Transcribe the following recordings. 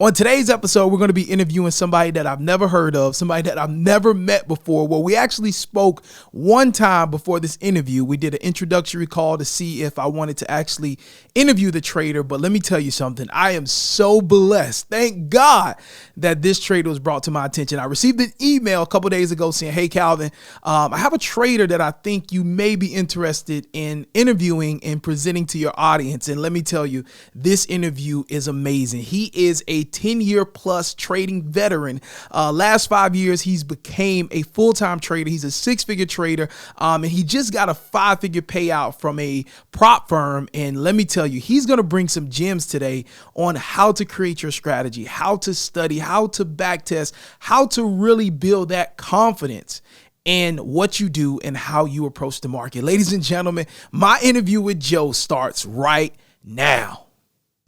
On today's episode, we're going to be interviewing somebody that I've never heard of, somebody that I've never met before. Well, we actually spoke one time before this interview. We did an introductory call to see if I wanted to actually interview the trader. But let me tell you something. I am so blessed. Thank God that this trader was brought to my attention. I received an email a couple days ago saying, hey, Calvin, I have a trader that I think you may be interested in interviewing and presenting to your audience. And let me tell you, this interview is amazing. He is a 10-year plus trading veteran. Last 5 years, he's became a full-time trader. He's a six-figure trader, and he just got a 5-figure payout from a prop firm. And let me tell you, he's going to bring some gems today on how to create your strategy, how to study, how to backtest, how to really build that confidence in what you do and how you approach the market. Ladies and gentlemen, my interview with Joe starts right now.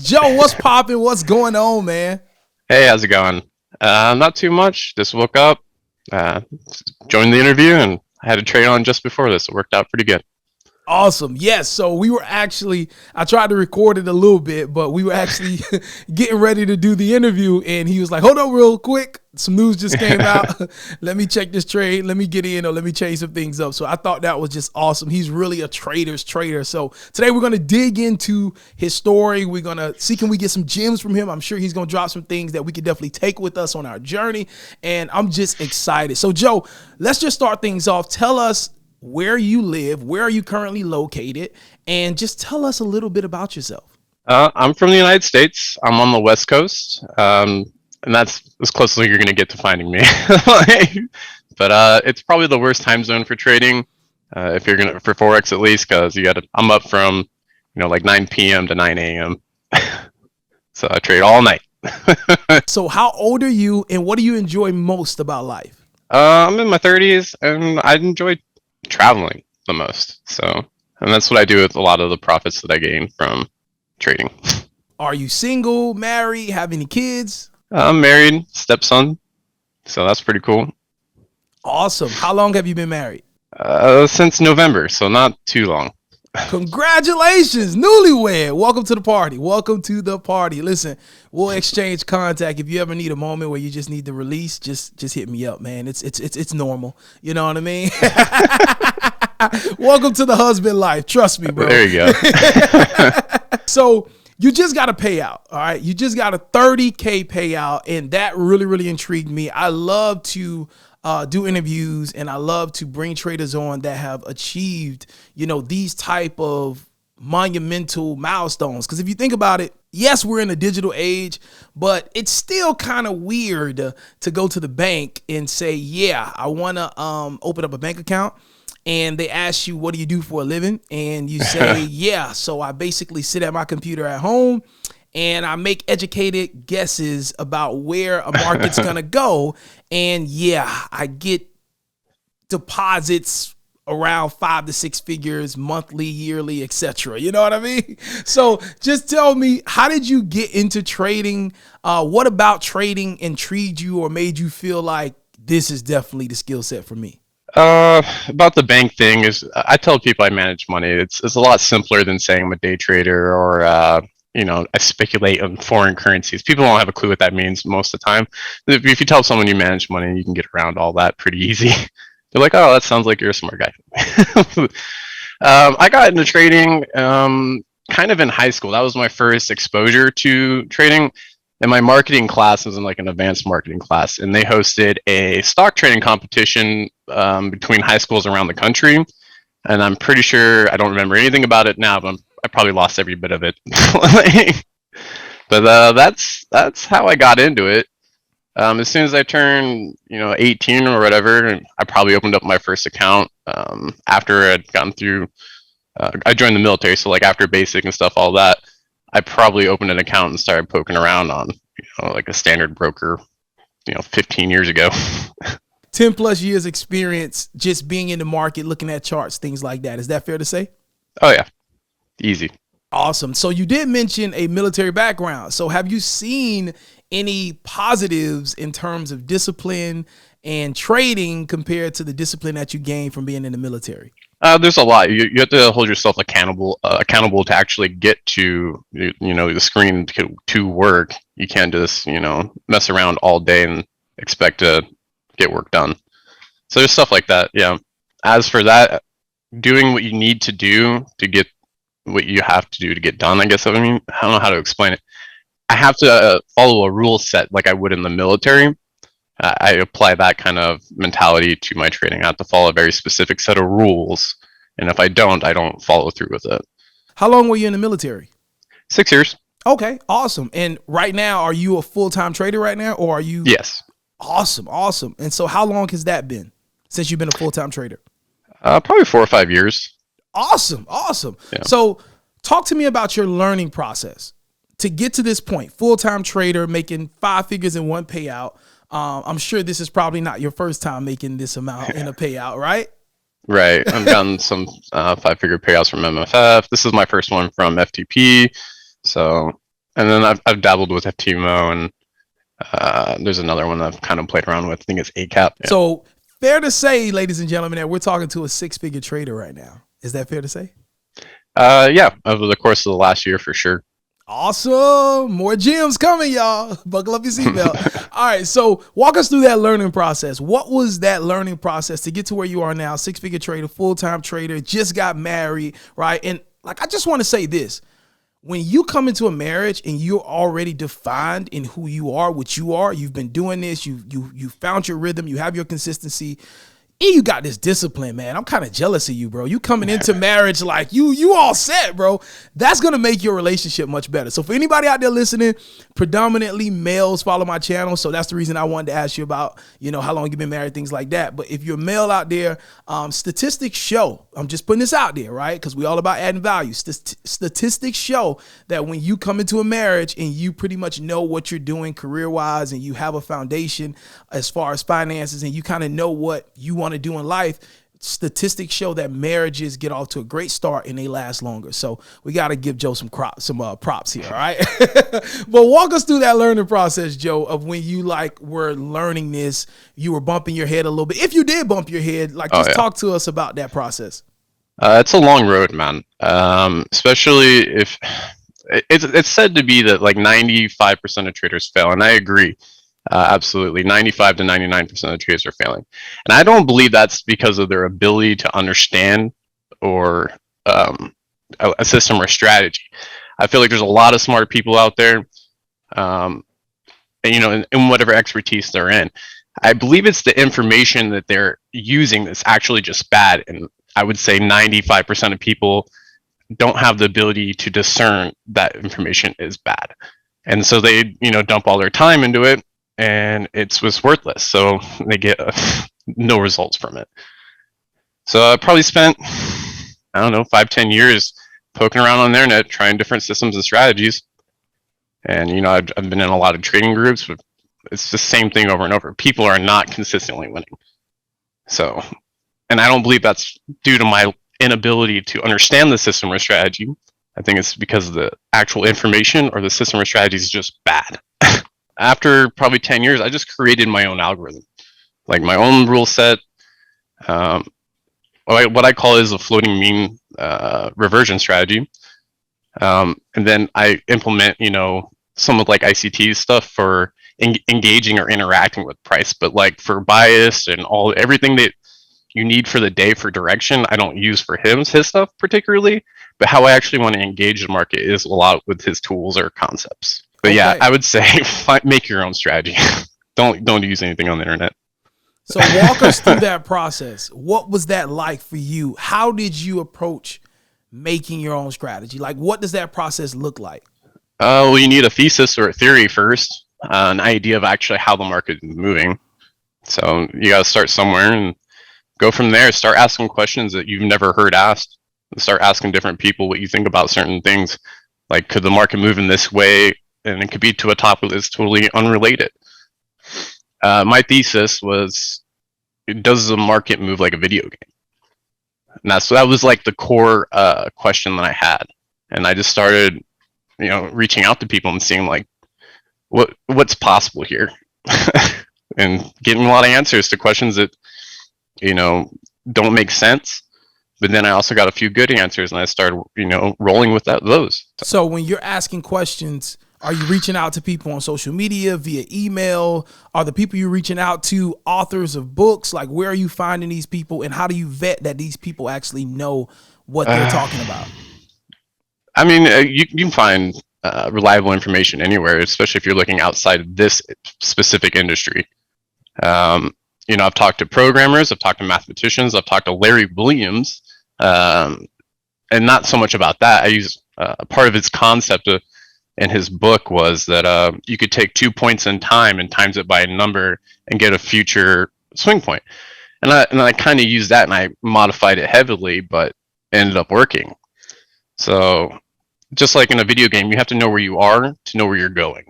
Joe, what's popping? What's going on, man? Hey, how's it going? Not too much. Just woke up, joined the interview, and I had a trade on just before this. It worked out pretty good. Awesome. Yes. So we were actually, I tried to record it a little bit, but we were actually getting ready to do the interview. And he was like, hold on real quick. Some news just came out. Let me check this trade. Let me get in, or let me change some things up. So I thought that was just awesome. He's really a trader's trader. So today we're going to dig into his story. We're going to see, can we get some gems from him? I'm sure he's going to drop some things that we could definitely take with us on our journey. And I'm just excited. So Joe, let's just start things off. Tell us where you live, where are you currently located, and just tell us a little bit about yourself. I'm from the United States. I'm on the West Coast, and that's as close as you're going to get to finding me. But it's probably the worst time zone for trading, if you're gonna for Forex at least, because I'm up from like 9 p.m. to 9 a.m. So I trade all night. So how old are you, and what do you enjoy most about life? I'm in my 30s, and I enjoy traveling the most. And that's what I do with a lot of the profits that I gain from trading. Are you single, married, have any kids? I'm married, stepson. So that's pretty cool. Awesome. How long have you been married? Since November, so not too long. Congratulations, newlywed. Welcome to the party. Welcome to the party. Listen, we'll exchange contact. If you ever need a moment where you just need to release, just hit me up, man. It's normal. You know what I mean? Welcome to the husband life. Trust me, bro. There you go. So you just got a payout. All right. You just got a 30K payout. And that really, really intrigued me. I love to do interviews, and I love to bring traders on that have achieved, these type of monumental milestones. Because if you think about it, yes, we're in a digital age, but it's still kind of weird to go to the bank and say, yeah, I want to open up a bank account. And they ask you, what do you do for a living? And you say, yeah, so I basically sit at my computer at home and I make educated guesses about where a market's going to go. And yeah, I get deposits around 5 to 6 figures monthly, yearly, etc. You know what I mean? So just tell me, how did you get into trading? What about trading intrigued you or made you feel like this is definitely the skill set for me? About the bank thing is, I tell people I manage money. It's a lot simpler than saying I'm a day trader or I speculate on foreign currencies. People don't have a clue what that means most of the time. If you tell someone you manage money, you can get around all that pretty easy. They're like, oh, that sounds like you're a smart guy. I got into trading kind of in high school. That was my first exposure to trading. And my marketing class was in like an advanced marketing class, and they hosted a stock trading competition between high schools around the country. And I'm pretty sure, I don't remember anything about it now, but I probably lost every bit of it. But that's how I got into it. As soon as I turned 18 or whatever, I probably opened up my first account after I'd gotten through. I joined the military, so like after basic and stuff, all that. I probably opened an account and started poking around on, like a standard broker, 15 years ago. 10 plus years experience just being in the market, looking at charts, things like that. Is that fair to say? Oh, yeah. Easy. Awesome. So you did mention a military background. So have you seen any positives in terms of discipline and trading compared to the discipline that you gained from being in the military? There's a lot. You have to hold yourself accountable to actually get to the screen to work. You can't just mess around all day and expect to get work done. So there's stuff like that. Yeah. As for that, doing what you need to do to get what you have to do to get done. I guess I mean I don't know how to explain it. I have to follow a rule set like I would in the military. I apply that kind of mentality to my trading. I have to follow a very specific set of rules, and if I don't follow through with it. How long were you in the military? 6 years. Okay, awesome. And right now, are you a full-time trader right now, or are you? Yes. Awesome, awesome. And so how long has that been since you've been a full-time trader? Probably 4 or 5 years. Awesome, awesome. Yeah. So talk to me about your learning process to get to this point. Full-time trader making 5 figures in one payout. I'm sure this is probably not your first time making this amount in a payout, right? Right. I've gotten some 5-figure payouts from MFF. This is my first one from FTP. So, and then I've dabbled with FTMO, and there's another one I've kind of played around with. I think it's ACAP. Yeah. So fair to say, ladies and gentlemen, that we're talking to a 6-figure trader right now. Is that fair to say? Yeah, over the course of the last year, for sure. Awesome. More gems coming, y'all. Buckle up your seatbelt. All right. So walk us through that learning process. What was that learning process to get to where you are now? 6-figure trader, full-time trader, just got married, right? And like, I just want to say this. When you come into a marriage and you're already defined in who you are, what you are, you've been doing this, you found your rhythm, you have your consistency, and you got this discipline, man. I'm kind of jealous of you, bro. You coming into marriage like you all set, bro. That's going to make your relationship much better. So for anybody out there listening, predominantly males follow my channel. So that's the reason I wanted to ask you about, how long you've been married, things like that. But if you're a male out there, statistics show, I'm just putting this out there, right? Because we all about adding value. Statistics show that when you come into a marriage and you pretty much know what you're doing career-wise and you have a foundation as far as finances and you kind of know what you want to do in life, statistics show that marriages get off to a great start and they last longer. So we got to give Joe some props here, all right? But walk us through that learning process, Joe, of when you were learning this, you were bumping your head a little bit. If you did bump your head, talk to us about that process. It's a long road, man. Especially if it's said to be that like 95% of traders fail, and I agree. Absolutely, 95 to 99% of traders are failing, and I don't believe that's because of their ability to understand or a system or strategy. I feel like there's a lot of smart people out there, and, in whatever expertise they're in. I believe it's the information that they're using that's actually just bad, and I would say 95% of people don't have the ability to discern that information is bad, and so they dump all their time into it. And it was worthless, so they get no results from it. So I probably spent, 5-10 years poking around on the internet, trying different systems and strategies. And I've been in a lot of trading groups, but it's the same thing over and over. People are not consistently winning. So, and I don't believe that's due to my inability to understand the system or strategy. I think it's because of the actual information or the system or strategy is just bad. After probably 10 years, I just created my own algorithm, like my own rule set. What I call is a floating mean reversion strategy. And then I implement, some of like ICT stuff for engaging or interacting with price. But like for bias and everything that you need for the day for direction, I don't use for his stuff particularly. But how I actually want to engage the market is a lot with his tools or concepts. But yeah, I would say make your own strategy. Don't use anything on the internet. So walk us through that process. What was that like for you? How did you approach making your own strategy? Like, what does that process look like? Well, you need a thesis or a theory first, an idea of actually how the market is moving. So you got to start somewhere and go from there. Start asking questions that you've never heard asked. Start asking different people what you think about certain things. Like, could the market move in this way? And it could be to a topic that's totally unrelated. My thesis was, does the market move like a video game? And that was like the core question that I had. And I just started, reaching out to people and seeing like, what's possible here? And getting a lot of answers to questions that, don't make sense. But then I also got a few good answers, and I started, rolling with those. So when you're asking questions, are you reaching out to people on social media, via email? Are the people you're reaching out to authors of books? Like, where are you finding these people, and how do you vet that these people actually know what they're talking about? I mean, you can find reliable information anywhere, especially if you're looking outside of this specific industry. I've talked to programmers, I've talked to mathematicians, I've talked to Larry Williams, and not so much about that. I use part of his concept in his book was that you could take 2 points in time and times it by a number and get a future swing point. And I kind of used that, and I modified it heavily, but it ended up working. So just like in a video game, you have to know where you are to know where you're going.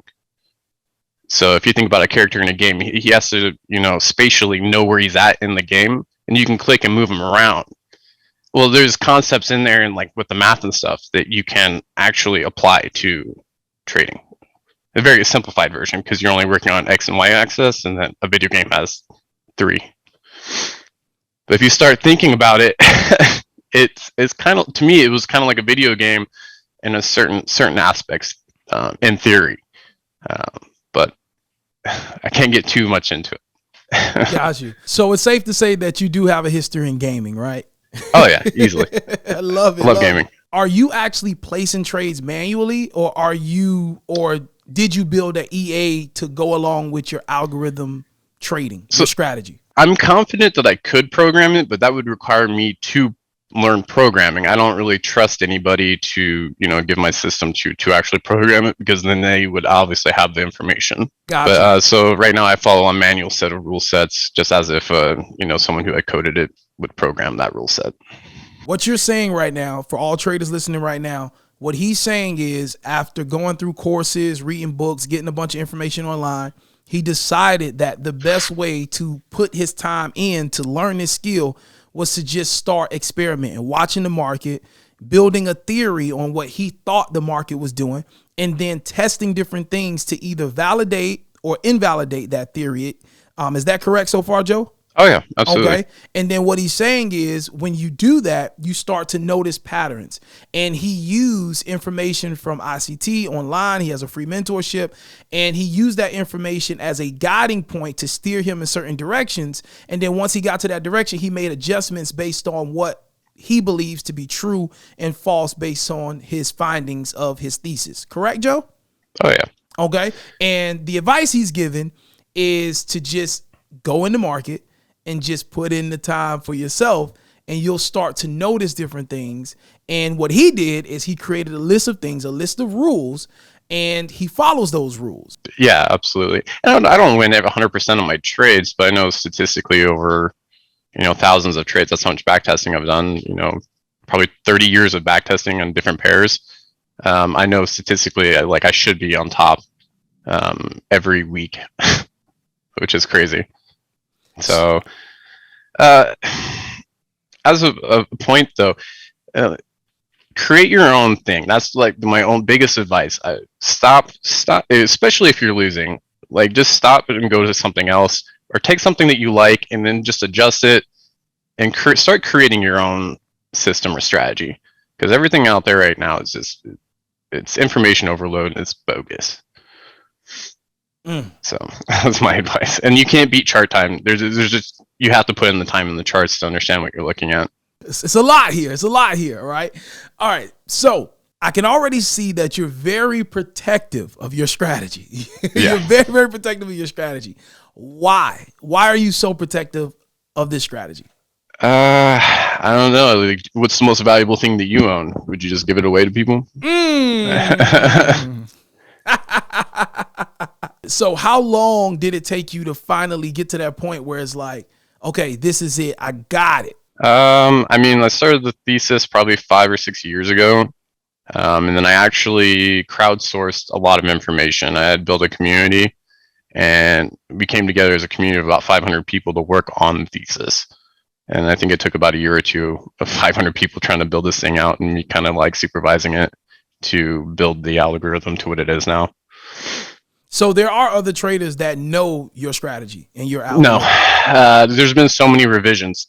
So if you think about a character in a game, he has to, spatially know where he's at in the game, and you can click and move him around. Well, there's concepts in there, and like with the math and stuff, that you can actually apply to trading. A very simplified version, because you're only working on X and Y axis, and then a video game has 3. But if you start thinking about it, it's kind of, to me, it was kind of like a video game in a certain aspects, in theory. But I can't get too much into it. Got you. So it's safe to say that you do have a history in gaming, right? Oh yeah, easily. I love it. Love gaming. Are you actually placing trades manually, or did you build an EA to go along with your algorithm trading, your strategy? I'm confident that I could program it, but that would require me to learn programming. I don't really trust anybody to, give my system to actually program it, because then they would obviously have the information. Gotcha. But so right now I follow a manual set of rule sets, just as if someone who had coded it would program that rule set. What you're saying right now, for all traders listening right now, what he's saying is, after going through courses, reading books, getting a bunch of information online, he decided that the best way to put his time in to learn this skill was to just start experimenting, watching the market, building a theory on what he thought the market was doing, and then testing different things to either validate or invalidate that theory. Is that correct so far, Joe? Oh yeah, absolutely. Okay. And then what he's saying is, when you do that, you start to notice patterns. And he used information from ICT online. He has a free mentorship, and he used that information as a guiding point to steer him in certain directions. And then once he got to that direction, he made adjustments based on what he believes to be true and false based on his findings of his thesis. Correct, Joe? Oh yeah. Okay. And the advice he's given is to just go in the market and just put in the time for yourself, and you'll start to notice different things. And what he did is he created a list of things, a list of rules, and he follows those rules. Yeah, absolutely. And I don't win 100% of my trades, but I know statistically over, thousands of trades, that's how much backtesting I've done, probably 30 years of backtesting on different pairs. I know statistically, I should be on top every week, which is crazy. So, as a point though, create your own thing. That's like my own biggest advice. Stop, especially if you're losing. Just stop and go to something else, or take something that you like and then just adjust it and start creating your own system or strategy. Because everything out there right now is it's information overload and it's bogus. So that's my advice. And you can't beat chart time. There's just, you have to put in the time in the charts to understand what you're looking at. It's a lot here. It's a lot here. Right. All right. So I can already see that you're very protective of your strategy. Yeah. You're very, very protective of your strategy. Why? Why are you so protective of this strategy? I don't know. What's the most valuable thing that you own? Would you just give it away to people? So how long did it take you to finally get to that point where it's like, okay, this is it, I got it? I started the thesis probably 5 or 6 years ago. And then I actually crowdsourced a lot of information. I had built a community, and we came together as a community of about 500 people to work on the thesis. And I think it took about a year or two of 500 people trying to build this thing out, and me kind of supervising it to build the algorithm to what it is now. So there are other traders that know your strategy and your algorithm. No, there's been so many revisions.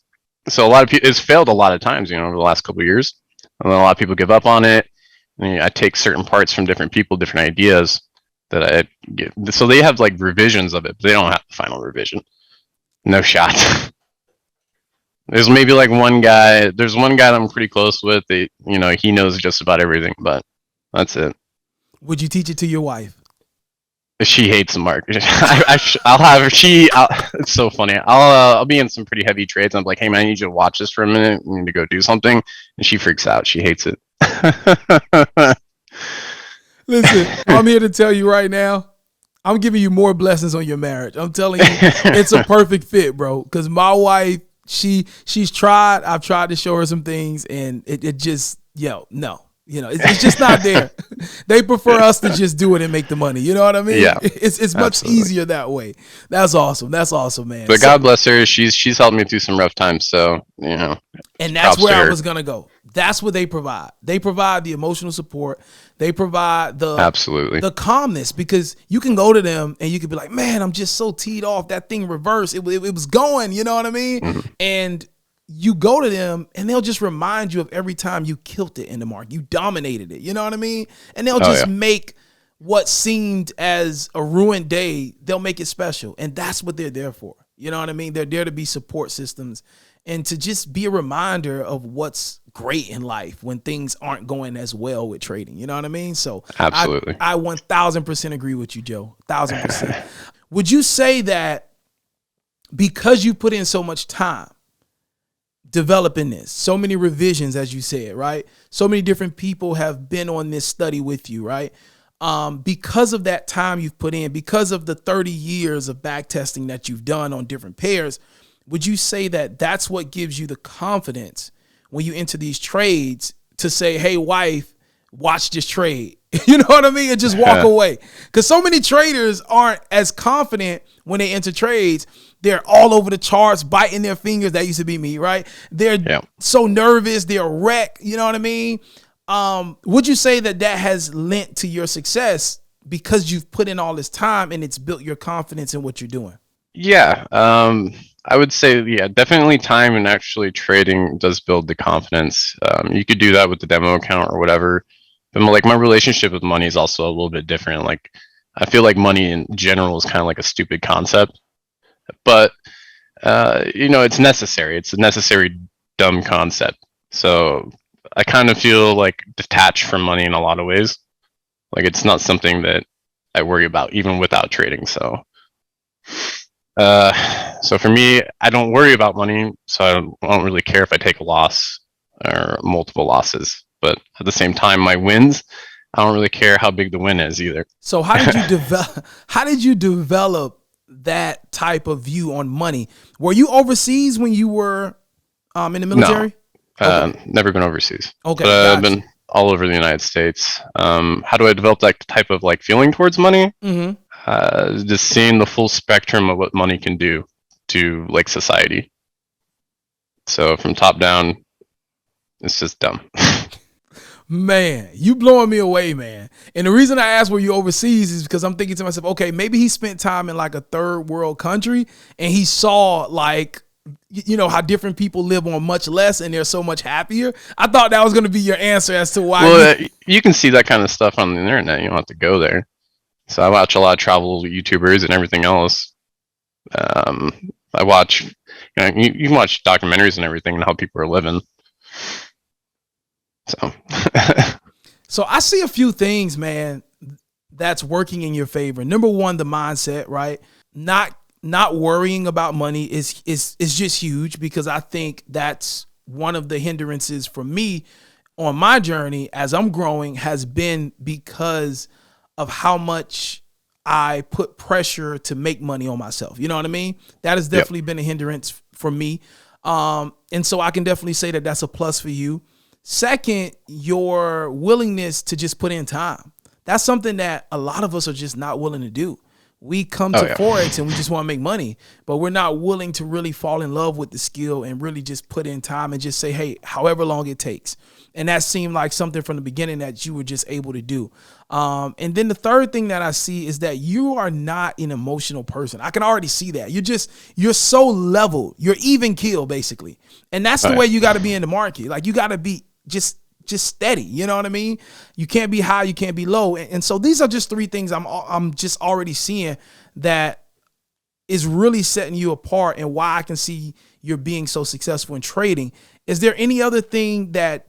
So a lot of people, it's failed a lot of times, over the last couple of years. And then a lot of people give up on it. And I take certain parts from different people, different ideas that I get. So they have like revisions of it, but they don't have the final revision. No shot. There's maybe like one guy. There's one guy that I'm pretty close with. He knows just about everything, but that's it. Would you teach it to your wife? She hates the market. I'll have her. It's so funny. I'll be in some pretty heavy trades. I'm like, hey man, I need you to watch this for a minute. We need to go do something, and she freaks out. She hates it. Listen, I'm here to tell you right now, I'm giving you more blessings on your marriage. I'm telling you, it's a perfect fit, bro. Because my wife, she's tried. I've tried to show her some things, and it just, no. It's just not there. They prefer us to just do it and make the money. You know what I mean? Yeah, it's much easier that way. That's awesome. That's awesome, man. But God bless her. She's helped me through some rough times. So, and that's where I was going to go. That's what they provide. They provide the emotional support. They provide the calmness, because you can go to them and you can be like, man, I'm just so teed off. That thing reversed. It was going, you know what I mean? Mm-hmm. And you go to them and they'll just remind you of every time you killed it in the market. You dominated it. You know what I mean? And they'll just make what seemed as a ruined day, they'll make it special. And that's what they're there for. You know what I mean? They're there to be support systems and to just be a reminder of what's great in life when things aren't going as well with trading. You know what I mean? So absolutely. I 1000% agree with you, Joe. 1000%. Would you say that because you put in so much time developing this, so many revisions, as you said, right? So many different people have been on this study with you, right? Because of that time you've put in, because of the 30 years of back testing that you've done on different pairs, would you say that that's what gives you the confidence when you enter these trades to say, hey, wife, watch this trade? You know what I mean? And just walk away. Because so many traders aren't as confident when they enter trades. They're all over the charts, biting their fingers. That used to be me, right? They're so nervous. They're a wreck. You know what I mean? Would you say that has lent to your success because you've put in all this time and it's built your confidence in what you're doing? Yeah. I would say, definitely time and actually trading does build the confidence. You could do that with the demo account or whatever. But like my relationship with money is also a little bit different. Like I feel like money in general is kind of like a stupid concept, but it's necessary. It's a necessary dumb concept. So I kind of feel like detached from money in a lot of ways. Like it's not something that I worry about even without trading. So for me, I don't worry about money. So I don't really care if I take a loss or multiple losses. But at the same time, my wins, I don't really care how big the win is either. So how did you develop? How did you develop that type of view on money? Were you overseas when you were in the military? No, never been overseas. Okay, but I've been all over the United States. How do I develop that type of like feeling towards money? Mm-hmm. Just seeing the full spectrum of what money can do to like society. So from top down, it's just dumb. Man, you blowing me away, man. And the reason I asked were you overseas is because I'm thinking to myself, okay, maybe he spent time in like a third world country and he saw like, how different people live on much less and they're so much happier. I thought that was going to be your answer as to why. Well, you can see that kind of stuff on the internet. You don't have to go there. So I watch a lot of travel YouTubers and everything else. I watch, you can watch documentaries and everything and how people are living. So I see a few things, man, that's working in your favor. Number one, the mindset, right? Not worrying about money is just huge, because I think that's one of the hindrances for me on my journey as I'm growing has been because of how much I put pressure to make money on myself. You know what I mean? That has definitely been a hindrance for me. And so I can definitely say that that's a plus for you. Second, your willingness to just put in time. That's something that a lot of us are just not willing to do. We come Oh to yeah. Forex and we just want to make money, but we're not willing to really fall in love with the skill and really just put in time and just say, hey, however long it takes. And that seemed like something from the beginning that you were just able to do. And then the third thing that I see is that you are not an emotional person. I can already see that. You're so level. You're even keel, basically. And that's the Oh, way yeah. you got to be in the market. Like, you got to be just steady. You know what I mean? You can't be high, you can't be low. And so these are just three things I'm just already seeing that is really setting you apart, and why I can see you're being so successful in trading. Is there any other thing that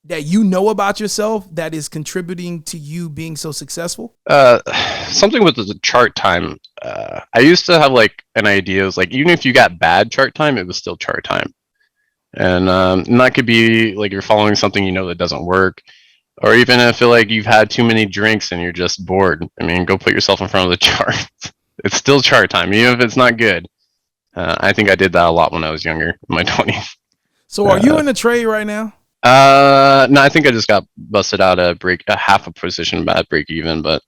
you know about yourself that is contributing to you being so successful? Uh, Something with the chart time. I used to have like an idea. It was like even if you got bad chart time, it was still chart time. And that could be like you're following something you know that doesn't work, or even if like you've had too many drinks and you're just bored. I mean, go put yourself in front of the chart. It's still chart time, even if it's not good. I think I did that a lot when I was younger, in my 20s. So are you in the trade right now? No, I think I just got busted out a half a position at break even, but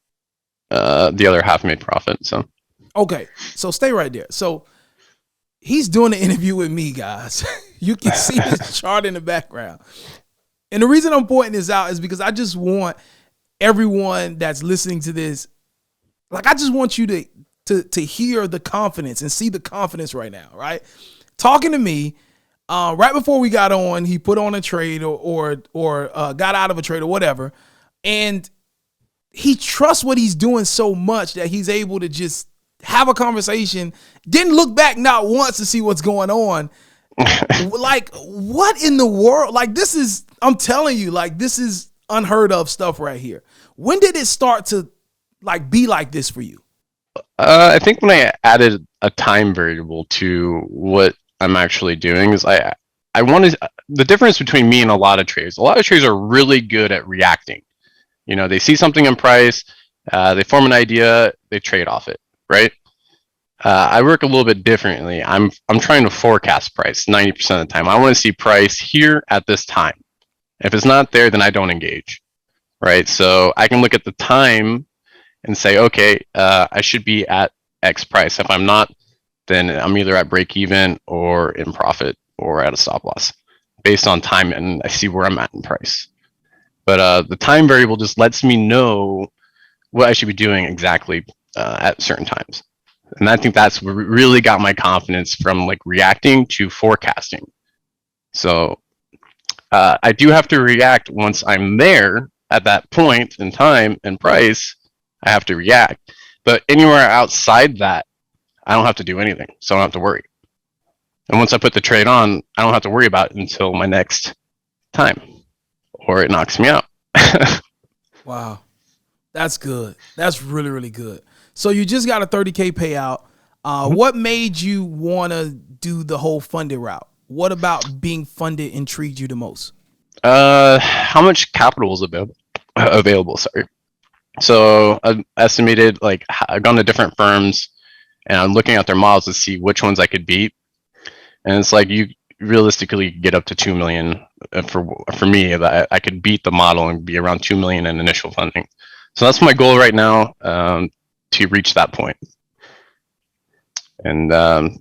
the other half made profit. So Okay, so stay right there. So he's doing an interview with me, guys. You can see his chart in the background. And the reason I'm pointing this out is because I just want everyone that's listening to this, like, I just want you to hear the confidence and see the confidence right now, right? Talking to me, right before we got on, he put on a trade or got out of a trade or whatever, and he trusts what he's doing so much that he's able to just have a conversation, didn't look back not once to see what's going on. Like, what in the world? Like, this is, I'm telling you, like, this is unheard of stuff right here. When did it start to like be like this for you? I think when I added a time variable to what I'm actually doing is I wanted the difference between me and a lot of traders. A lot of traders are really good at reacting. You know, they see something in price, they form an idea, they trade off it, right? I work a little bit differently. I'm trying to forecast price 90% of the time. I want to see price here at this time. If it's not there, then I don't engage, right? So I can look at the time and say, okay, I should be at X price. If I'm not, then I'm either at break even or in profit or at a stop loss based on time, and I see where I'm at in price. But the time variable just lets me know what I should be doing exactly at certain times. And I think that's what really got my confidence from like reacting to forecasting. So I do have to react once I'm there at that point in time and price. I have to react. But anywhere outside that, I don't have to do anything. So I don't have to worry. And once I put the trade on, I don't have to worry about it until my next time or it knocks me out. Wow. That's good. That's really, really good. So you just got a 30K payout. What made you want to do the whole funded route? What about being funded intrigued you the most? How much capital is available? Sorry. So I estimated, like, I've gone to different firms and I'm looking at their models to see which ones I could beat. And it's like you realistically get up to 2 million for me, that I could beat the model and be around 2 million in initial funding. So that's my goal right now, to reach that point. And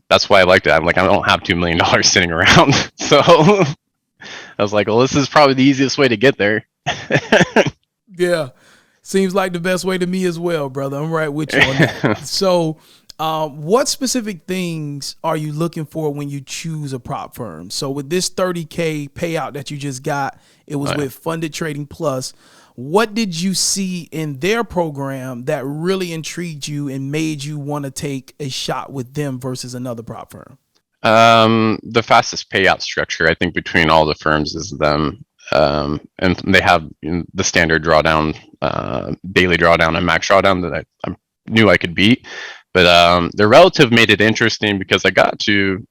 that's why I liked it. I'm like, I don't have $2 million sitting around. So I was like, well, this is probably the easiest way to get there. Yeah. Seems like the best way to me as well, brother. I'm right with you on that. So what specific things are you looking for when you choose a prop firm? So with this 30K payout that you just got, it was with Funded Trading Plus. What did you see in their program that really intrigued you and made you want to take a shot with them versus another prop firm? The fastest payout structure, I think, between all the firms is them. And they have the standard drawdown, daily drawdown, and max drawdown that I knew I could beat. But the relative made it interesting because I got to,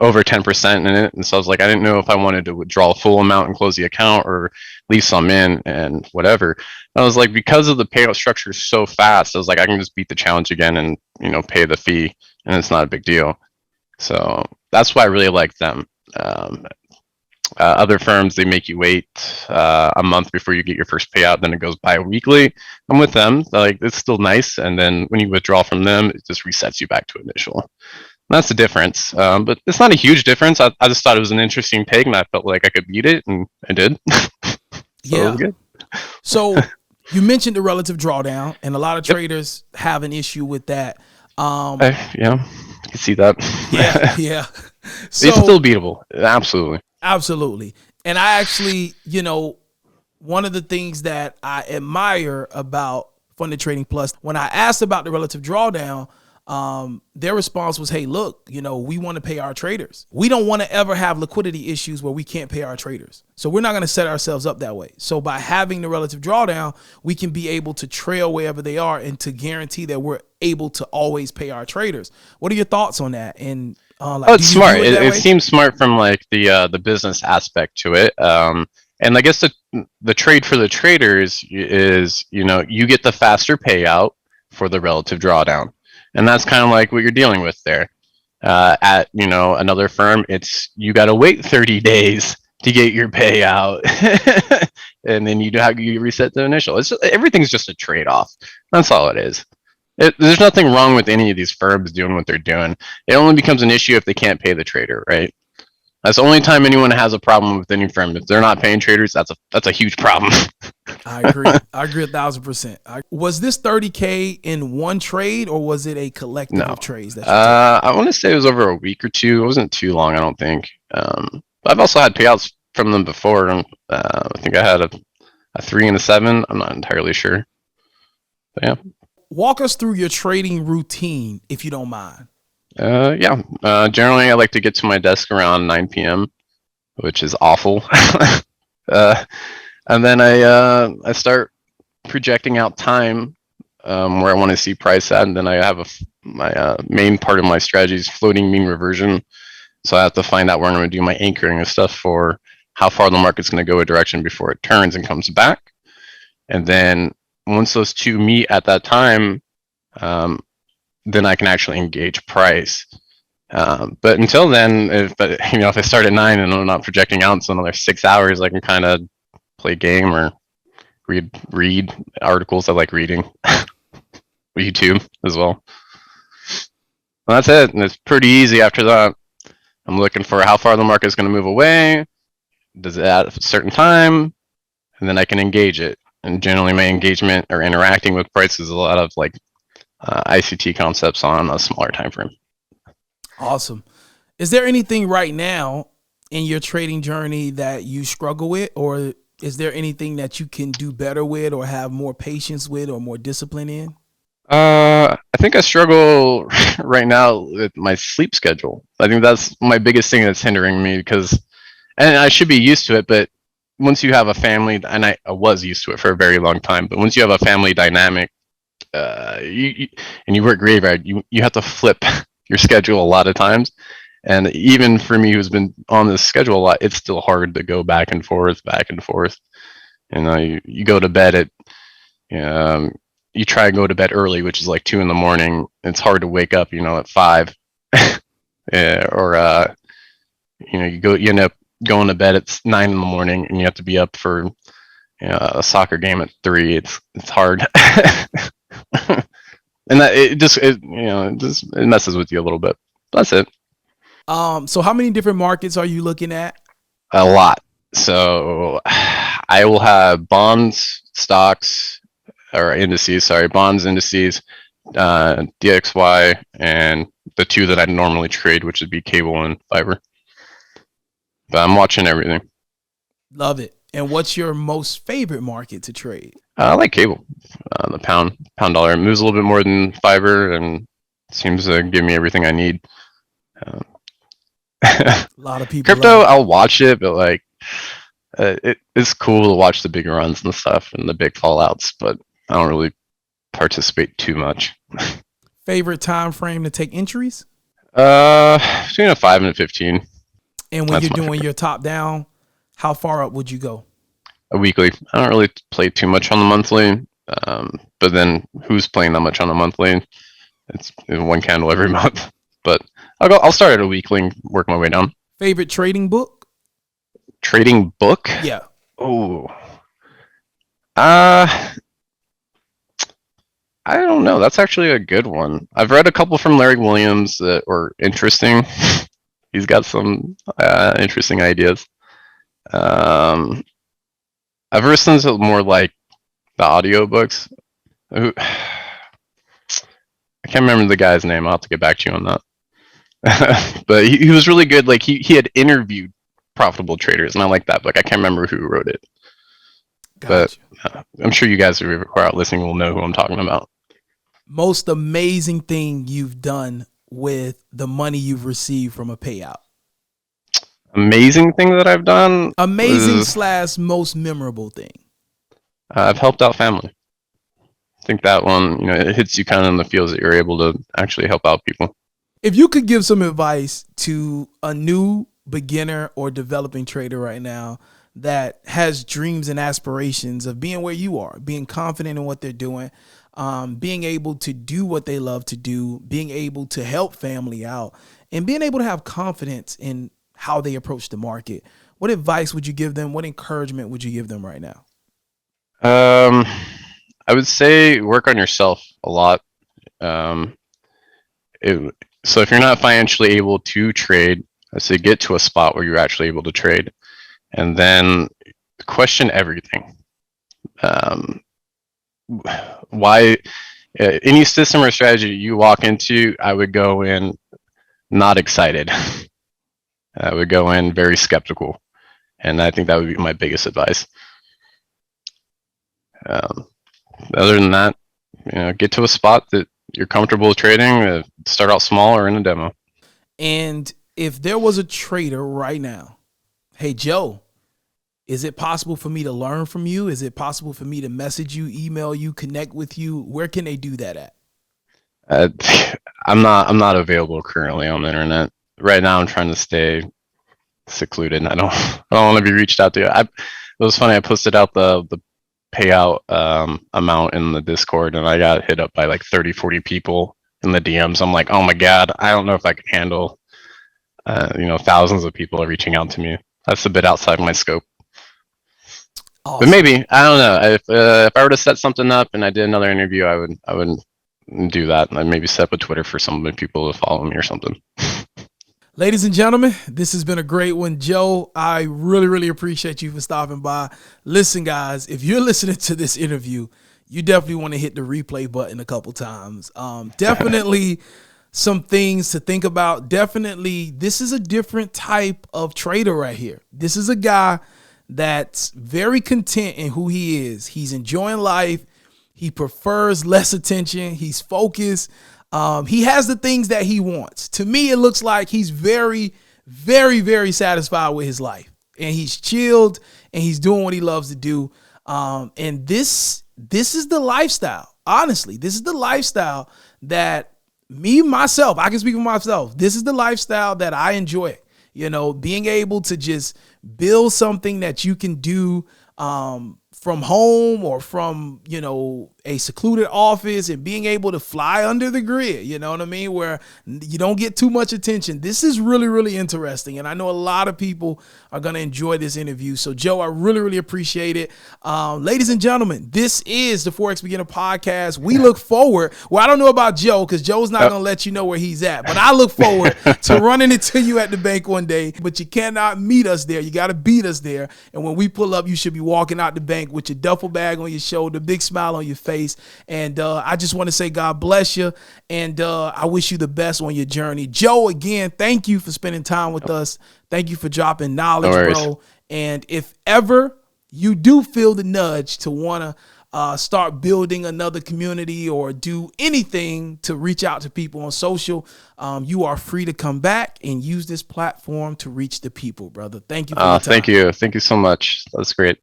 over 10% in it. And so I was like, I didn't know if I wanted to withdraw a full amount and close the account or leave some in and whatever. And I was like, because of the payout structure so fast, I was like, I can just beat the challenge again and, pay the fee, and it's not a big deal. So that's why I really like them. Other firms, they make you wait a month before you get your first payout. Then it goes bi-weekly. I'm with them. Like, it's still nice. And then when you withdraw from them, it just resets you back to initial. That's the difference. But it's not a huge difference. I just thought it was an interesting take, and I felt like I could beat it, and I did. So it was Yeah. good. So you mentioned the relative drawdown, and a lot of traders have an issue with that. Yeah, I can see that. Yeah, yeah. It's So still beatable. Absolutely. absolutely. And I actually, one of the things that I admire about Funded Trading Plus, when I asked about the relative drawdown, their response was, hey, look, we want to pay our traders. We don't want to ever have liquidity issues where we can't pay our traders. So we're not going to set ourselves up that way. So by having the relative drawdown, we can be able to trail wherever they are and to guarantee that we're able to always pay our traders. What are your thoughts on that? And It's smart. It seems smart from like the business aspect to it. And I guess the trade for the traders is, you get the faster payout for the relative drawdown. And that's kind of like what you're dealing with there. At another firm, it's you got to wait 30 days to get your payout, and then you reset the initial. Everything's just a trade-off. That's all it is. There's nothing wrong with any of these firms doing what they're doing. It only becomes an issue if they can't pay the trader, right? That's the only time anyone has a problem with any firm. If they're not paying traders, that's a huge problem. I agree. I agree 1,000%. Was this 30K in one trade, or was it a collective of trades that you I want to say it was over a week or two. It wasn't too long, I don't think. But I've also had payouts from them before. I think I had a 3 and a 7. I'm not entirely sure. But yeah. Walk us through your trading routine, if you don't mind. Yeah. Generally, I like to get to my desk around 9 p.m., which is awful. And then I start projecting out time where I want to see price at, and then I have my main part of my strategy is floating mean reversion. So I have to find out where I'm going to do my anchoring and stuff for how far the market's going to go a direction before it turns and comes back. And then once those two meet at that time, then I can actually engage price. But until then, if I start at 9 and I'm not projecting out until another 6 hours, I can kind of play game or read articles I like reading. YouTube as well. That's it. And it's pretty easy after that. I'm looking for how far the market is going to move away. Does it at a certain time? And then I can engage it. And generally my engagement or interacting with price is a lot of like ICT concepts on a smaller time frame. Awesome. Is there anything right now in your trading journey that you struggle with, or is there anything that you can do better with or have more patience with or more discipline in? I think I struggle right now with my sleep schedule. I think that's my biggest thing that's hindering me and I should be used to it, but once you have a family, and I was used to it for a very long time, but once you have a family dynamic, and you work graveyard, you have to flip your schedule a lot of times. And even for me, who's been on this schedule a lot, it's still hard to go back and forth. You go to bed at, you try and go to bed early, which is like 2 a.m. It's hard to wake up, at 5. Or you end up going to bed at 9 a.m. and you have to be up for a soccer game at 3. It's hard. And that it messes with you a little bit. That's it. So how many different markets are you looking at? A lot. So I will have bonds, stocks, or indices. Sorry, bonds, indices, DXY, and the two that I normally trade, which would be cable and fiber. But I'm watching everything. Love it. And what's your most favorite market to trade? I like cable. The pound dollar. It moves a little bit more than fiber and seems to give me everything I need. A lot of people. Crypto, I'll watch it, but like it's cool to watch the big runs and stuff and the big fallouts, but I don't really participate too much. Favorite time frame to take entries? Between a 5 and a 15. And when you're doing your top down, how far up would you go? A weekly. I don't really play too much on the monthly, but then who's playing that much on a monthly? It's one candle every month. But I'll start at a weekly and work my way down. Favorite trading book? Trading book? Yeah. Oh, uh, I don't know. That's actually a good one. I've read a couple from Larry Williams that were interesting. He's got some interesting ideas. Um, I've listened to more like the audiobooks. I can't remember the guy's name. I'll have to get back to you on that. But he was really good. Like he had interviewed profitable traders, and I like that book. I can't remember who wrote it, but Gotcha. I'm sure you guys who are out listening will know who I'm talking about. Most amazing thing you've done with the money you've received from a payout? Amazing thing that I've done Amazing was slash most memorable thing. I've helped out family. I think that one, it hits you kind of in the feels that you're able to actually help out people. If you could give some advice to a new beginner or developing trader right now that has dreams and aspirations of being where you are, being confident in what they're doing, being able to do what they love to do, being able to help family out, and being able to have confidence in how they approach the market, what advice would you give them? What encouragement would you give them right now? Um, I would say work on yourself a lot. Um, so if you're not financially able to trade, I say get to a spot where you're actually able to trade, and then question everything. Why any system or strategy you walk into, I would go in not excited. I would go in very skeptical, and I think that would be my biggest advice. Other than that, get to a spot that you're comfortable with trading. Start out small or in a demo. And if there was a trader right now, hey Joe, is it possible for me to learn from you? Is it possible for me to message you, email you, connect with you? Where can they do that at? I'm not available currently on the internet right now. I'm trying to stay secluded. I don't want to be reached out to. It was funny. I posted out the payout amount in the Discord, and I got hit up by like 30-40 people in the DMs. I'm like, oh my god, I don't know if I can handle thousands of people reaching out to me. That's a bit outside my scope. Awesome. But maybe, I don't know, if I were to set something up and I did another interview, I would do that, and I'd maybe set up a Twitter for some people to follow me or something. Ladies and gentlemen, this has been a great one. Joe, I really, really appreciate you for stopping by. Listen, guys, if you're listening to this interview, you definitely want to hit the replay button a couple times. Definitely some things to think about. Definitely, this is a different type of trader right here. This is a guy that's very content in who he is. He's enjoying life. He prefers less attention. He's focused. He has the things that he wants. To me, it looks like he's very, very, very satisfied with his life, and he's chilled and he's doing what he loves to do. And this is the lifestyle. Honestly, this is the lifestyle that myself, I can speak for myself. This is the lifestyle that I enjoy. Being able to just build something that you can do from home or from, a secluded office, and being able to fly under the grid, you know what I mean? Where you don't get too much attention. This is really, really interesting. And I know a lot of people are going to enjoy this interview. So Joe, I really, really appreciate it. Ladies and gentlemen, this is the Forex Beginner Podcast. We look forward. Well, I don't know about Joe, because Joe's not going to let you know where he's at, but I look forward to running into you at the bank one day. But you cannot meet us there. You got to beat us there. And when we pull up, you should be walking out the bank with your duffel bag on your shoulder, big smile on your face. And I just want to say God bless you, and I wish you the best on your journey. Joe, again, thank you for spending time with us. Thank you for dropping knowledge, bro. And if ever you do feel the nudge to want to start building another community or do anything to reach out to people on social, you are free to come back and use this platform to reach the people, brother. Thank you for your time. Thank you so much. That's great.